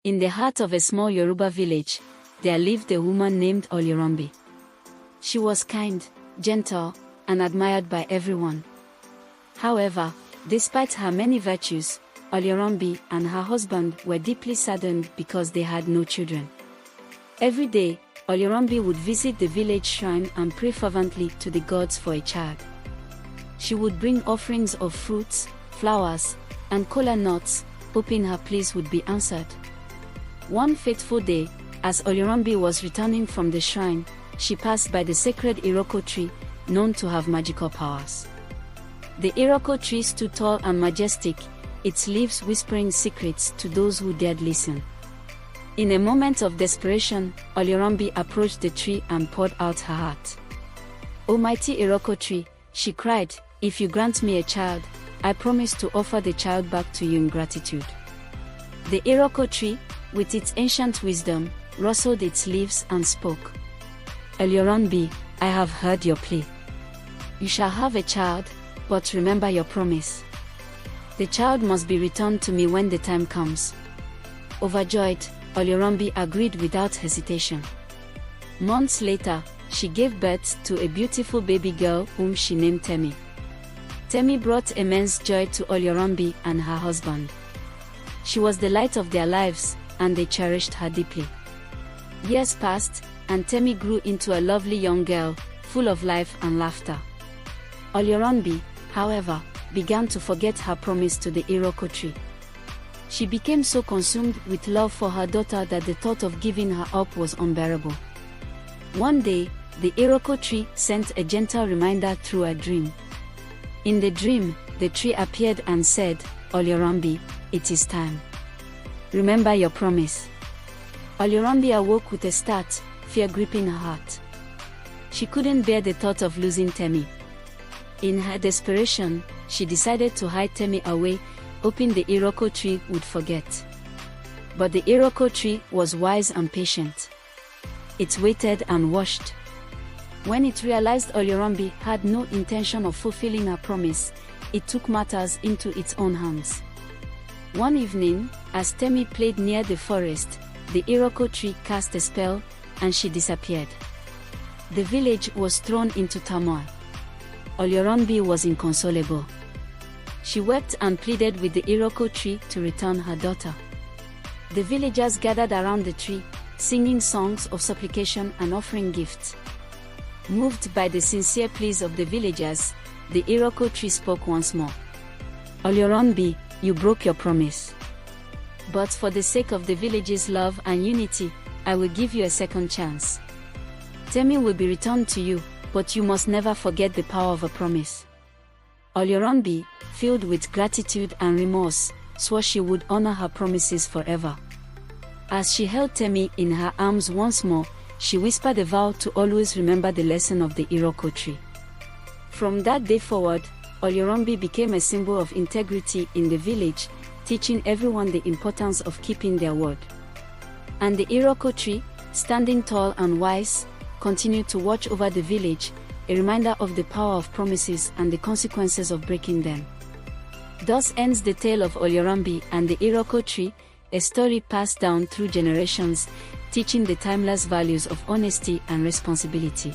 In the heart of a small Yoruba village, there lived a woman named Oluronbi. She was kind, gentle, and admired by everyone. However, despite her many virtues, Oluronbi and her husband were deeply saddened because they had no children. Every day, Oluronbi would visit the village shrine and pray fervently to the gods for a child. She would bring offerings of fruits, flowers, and kola nuts, hoping her pleas would be answered. One fateful day, as Oluronbi was returning from the shrine, she passed by the sacred Iroko tree, known to have magical powers. The Iroko tree stood tall and majestic, its leaves whispering secrets to those who dared listen. In a moment of desperation, Oluronbi approached the tree and poured out her heart. "O mighty Iroko tree," she cried, "if you grant me a child, I promise to offer the child back to you in gratitude." The Iroko tree, with its ancient wisdom, rustled its leaves and spoke. "Oluronbi, I have heard your plea. You shall have a child, but remember your promise. The child must be returned to me when the time comes." Overjoyed, Oluronbi agreed without hesitation. Months later, she gave birth to a beautiful baby girl whom she named Temi. Temi brought immense joy to Oluronbi and her husband. She was the light of their lives, and they cherished her deeply. Years passed, and Temi grew into a lovely young girl, full of life and laughter. Oluronbi, however, began to forget her promise to the Iroko tree. She became so consumed with love for her daughter that the thought of giving her up was unbearable. One day, the Iroko tree sent a gentle reminder through a dream. In the dream, the tree appeared and said, "Oluronbi, it is time. Remember your promise." Oluronbi awoke with a start, fear gripping her heart. She couldn't bear the thought of losing Temi. In her desperation, she decided to hide Temi away, hoping the Iroko tree would forget. But the Iroko tree was wise and patient. It waited and watched. When it realized Oluronbi had no intention of fulfilling her promise, it took matters into its own hands. One evening, as Temi played near the forest, the Iroko tree cast a spell, and she disappeared. The village was thrown into turmoil. Oluronbi was inconsolable. She wept and pleaded with the Iroko tree to return her daughter. The villagers gathered around the tree, singing songs of supplication and offering gifts. Moved by the sincere pleas of the villagers, the Iroko tree spoke once more. "Oluronbi, you broke your promise. But for the sake of the village's love and unity, I will give you a second chance. Temi will be returned to you, but you must never forget the power of a promise." Oluronbi, filled with gratitude and remorse, swore she would honor her promises forever. As she held Temi in her arms once more, she whispered a vow to always remember the lesson of the Iroko tree. From that day forward, Oluronbi became a symbol of integrity in the village, teaching everyone the importance of keeping their word. And the Iroko tree, standing tall and wise, continued to watch over the village, a reminder of the power of promises and the consequences of breaking them. Thus ends the tale of Oluronbi and the Iroko tree, a story passed down through generations, teaching the timeless values of honesty and responsibility.